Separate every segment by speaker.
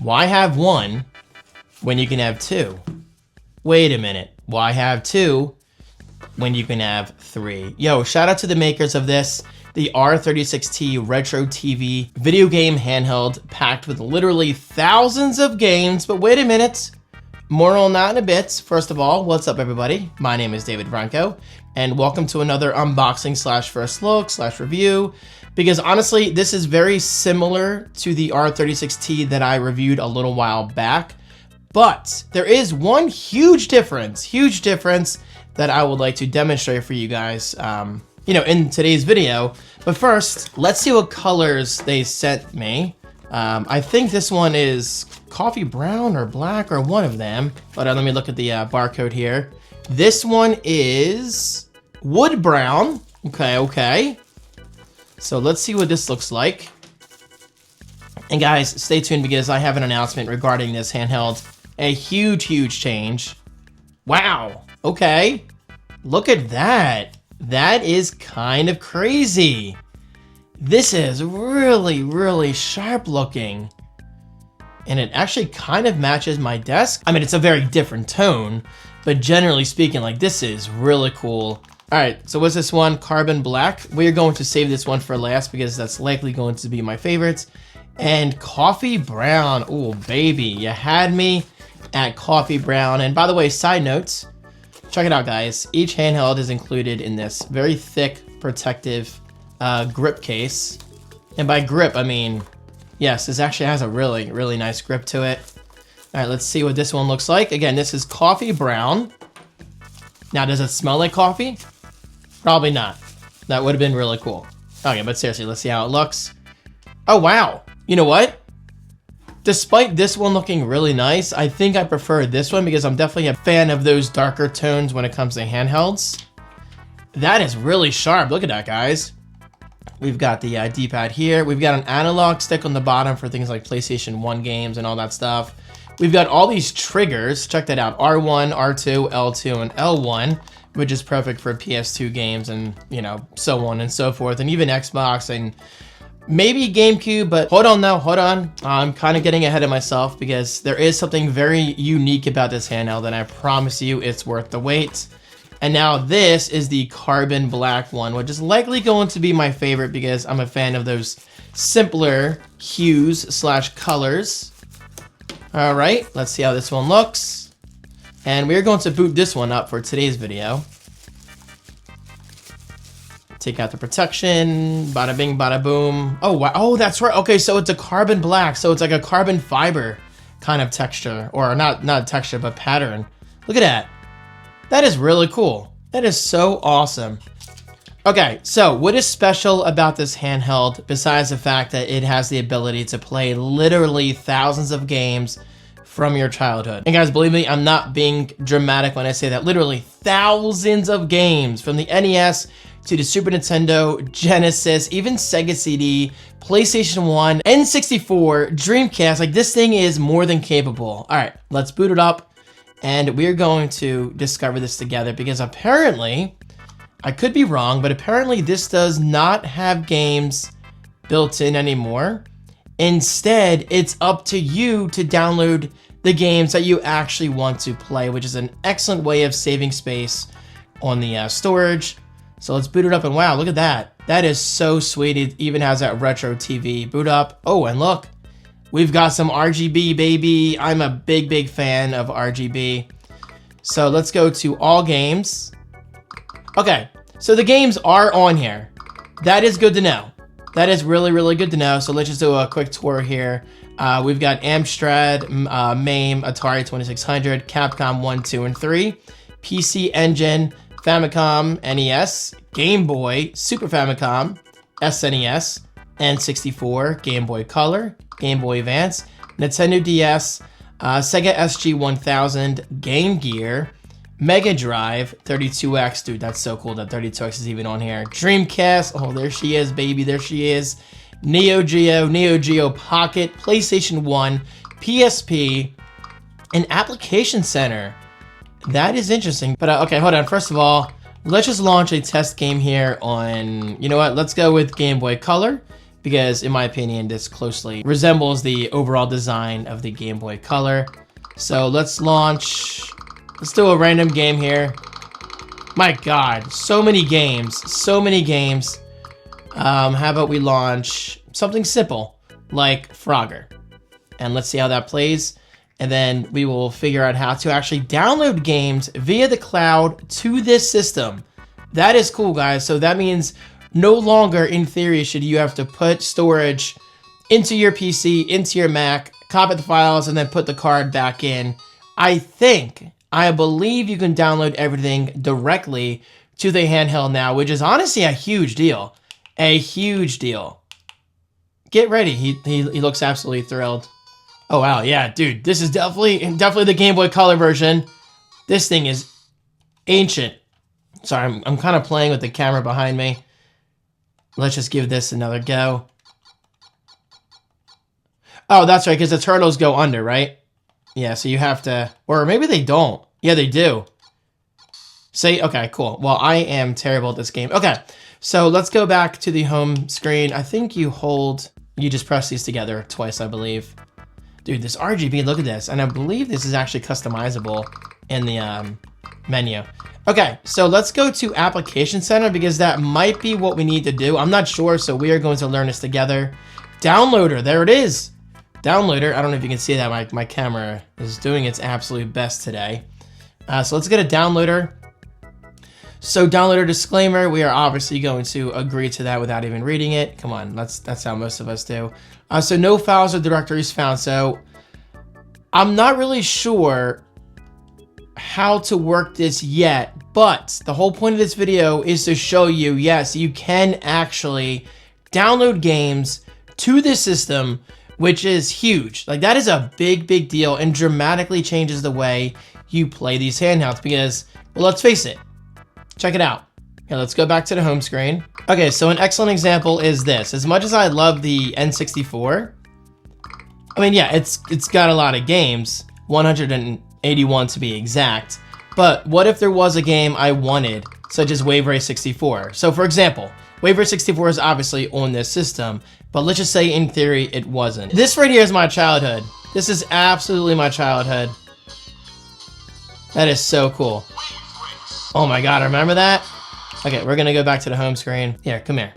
Speaker 1: Why have one when you can have two? Wait a minute. Why have two when you can have three? Yo, shout out to the makers of this, the R36T Retro TV video game handheld packed with literally thousands of games. But wait a minute. More on that in a bit. First of all, what's up everybody? My name is David Franco and welcome to another unboxing slash first look slash review. Because honestly, this is very similar to the R36T that I reviewed a little while back. But there is one huge difference that I would like to demonstrate for you guys, in today's video. But first, let's see what colors they sent me. I think this one is coffee brown or black or one of them. But let me look at the barcode here. This one is wood brown. Okay. So let's see what this looks like. And guys, stay tuned because I have an announcement regarding this handheld. A huge change. Wow. Okay. Look at that. That is kind of crazy. This is really sharp looking. And it actually kind of matches my desk. I mean, it's a very different tone, but generally speaking, like this is really cool. All right, so what's this one? Carbon black. We're going to save this one for last because that's likely going to be my favorites. And coffee brown. Oh, baby, you had me at coffee brown. And by the way, side notes, check it out, guys. Each handheld is included in this very thick, protective grip case. And by grip, I mean, yes, this actually has a really nice grip to it. All right, let's see what this one looks like. Again, this is coffee brown. Now, does it smell like coffee? Probably not. That would have been really cool. Okay, but seriously, let's see how it looks. Oh, wow. You know what? Despite this one looking really nice, I think I prefer this one because I'm definitely a fan of those darker tones when it comes to handhelds. That is really sharp. Look at that, guys. We've got the D-pad here. We've got an analog stick on the bottom for things like PlayStation 1 games and all that stuff. We've got all these triggers. Check that out. R1, R2, L2, and L1, which is perfect for PS2 games and, so on and so forth, and even Xbox and maybe GameCube, but hold on. I'm kind of getting ahead of myself because there is something very unique about this handheld and I promise you it's worth the wait. And now this is the carbon black one, which is likely going to be my favorite because I'm a fan of those simpler hues / colors. All right, let's see how this one looks. And we're going to boot this one up for today's video. Take out the protection, bada bing, bada boom. Oh, wow. Oh, that's right. Okay, so it's a carbon black. So it's like a carbon fiber kind of texture, or not texture, but pattern. Look at that. That is really cool. That is so awesome. Okay, so what is special about this handheld besides the fact that it has the ability to play literally thousands of games from your childhood? And guys, believe me, I'm not being dramatic when I say that. Literally thousands of games from the NES to the Super Nintendo, Genesis, even Sega CD, PlayStation 1, N64, Dreamcast. Like, this thing is more than capable. All right, let's boot it up. And we're going to discover this together because apparently, I could be wrong, but apparently this does not have games built in anymore. Instead, it's up to you to download the games that you actually want to play, which is an excellent way of saving space on the storage. So let's boot it up and wow, look at that. That is so sweet. It even has that retro TV. Boot up. Oh, and look. We've got some RGB, baby. I'm a big fan of RGB. So let's go to all games. Okay, so the games are on here. That is good to know. That is really good to know. So let's just do a quick tour here. We've got Amstrad, MAME, Atari 2600, Capcom 1, 2, and 3, PC Engine, Famicom, NES, Game Boy, Super Famicom, SNES, N64, Game Boy Color, Game Boy Advance, Nintendo DS, Sega SG-1000, Game Gear, Mega Drive, 32X. Dude, that's so cool that 32X is even on here. Dreamcast. Oh, there she is, baby. There she is. Neo Geo Pocket, PlayStation 1, PSP, and Application Center. That is interesting. But okay, hold on. First of all, let's just launch a test game here on, you know what? Let's go with Game Boy Color. because in my opinion, this closely resembles the overall design of the Game Boy Color. So let's launch, let's do a random game here. My God, so many games, so many games. How about we launch something simple like Frogger, and let's see how that plays. And then we will figure out how to actually download games via the cloud to this system. That is cool, guys. So that means no longer, in theory, should you have to put storage into your PC, into your Mac, copy the files, and then put the card back in. I believe you can download everything directly to the handheld now, which is honestly a huge deal. A huge deal. Get ready. He looks absolutely thrilled. Oh, wow. Yeah, dude, this is definitely the Game Boy Color version. This thing is ancient. Sorry, I'm kind of playing with the camera behind me. Let's just give this another go. Oh, that's right, because the turtles go under, right? Yeah, so you have to, or maybe they don't. Yeah, they do. Say, okay, cool. Well, I am terrible at this game. Okay, so let's go back to the home screen. I think you just press these together twice, I believe. Dude, this RGB, look at this. And I believe this is actually customizable in the menu. Okay, so let's go to Application Center because that might be what we need to do. I'm not sure, so we are going to learn this together. Downloader, there it is. Downloader, I don't know if you can see that. My camera is doing its absolute best today. So let's get a downloader. So downloader disclaimer, we are obviously going to agree to that without even reading it. Come on, that's how most of us do. So no files or directories found. So I'm not really sure how to work this yet, but the whole point of this video is to show you, yes, you can actually download games to this system, which is huge. Like, that is a big deal and dramatically changes the way you play these handhelds because, well, let's face it. Check it out. Okay, let's go back to the home screen. Okay, so an excellent example is this. As much as I love the N64, I mean, yeah, it's got a lot of games, 181 to be exact, but what if there was a game I wanted, such as Wave Race 64? So for example, Wave Race 64 is obviously on this system, but let's just say in theory it wasn't. This right here is my childhood. This is absolutely my childhood. That is so cool. Oh my God, remember that? Okay, we're gonna go back to the home screen. Here, come here.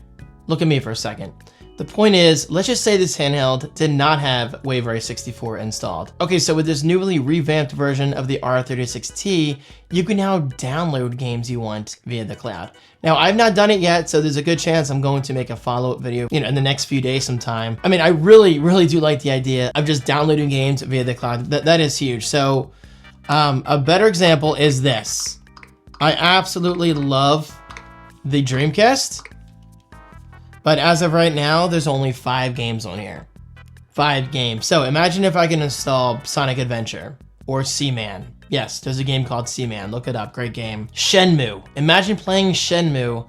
Speaker 1: Look at me for a second. The point is, let's just say this handheld did not have Wave Race 64 installed. Okay, so with this newly revamped version of the R36T, you can now download games you want via the cloud. Now, I've not done it yet, so there's a good chance I'm going to make a follow-up video, in the next few days sometime. I mean, I really do like the idea of just downloading games via the cloud. That is huge. So, a better example is this. I absolutely love the Dreamcast. But as of right now, there's only 5 games on here. 5 games. So imagine if I can install Sonic Adventure or Seaman. Yes, there's a game called Seaman. Look it up. Great game. Shenmue. Imagine playing Shenmue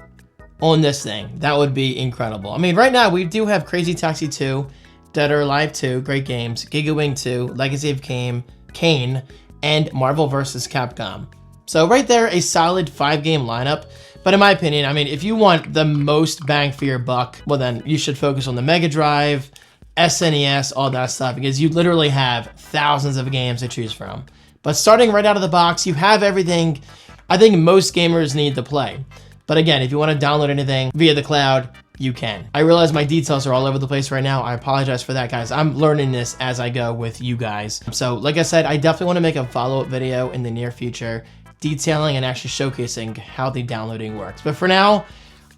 Speaker 1: on this thing. That would be incredible. I mean, right now we do have Crazy Taxi 2, Dead or Alive 2, great games, Giga Wing 2, Legacy of Kain, and Marvel vs. Capcom. So right there, a solid 5-game lineup. But in my opinion, I mean, if you want the most bang for your buck, well then you should focus on the Mega Drive, SNES, all that stuff, because you literally have thousands of games to choose from. But starting right out of the box, you have everything I think most gamers need to play. But again, if you want to download anything via the cloud, you can. I realize my details are all over the place right now. I apologize for that, guys. I'm learning this as I go with you guys. So like I said, I definitely want to make a follow-up video in the near future detailing and actually showcasing how the downloading works. But for now,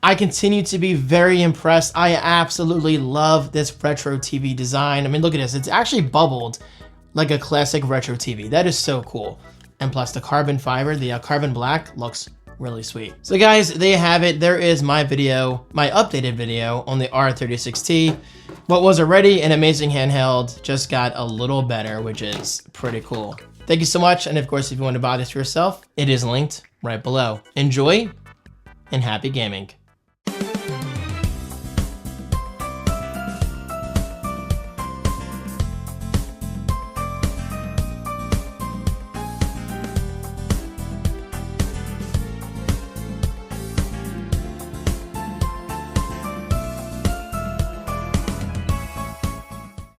Speaker 1: I continue to be very impressed. I absolutely love this retro TV design. I mean, look at this. It's actually bubbled like a classic retro TV. That is so cool. And plus the carbon fiber, the carbon black looks really sweet. So guys, there you have it. There is my video, my updated video on the R36T. What was already an amazing handheld just got a little better, which is pretty cool. Thank you so much. And of course, if you want to buy this for yourself, it is linked right below. Enjoy and happy gaming.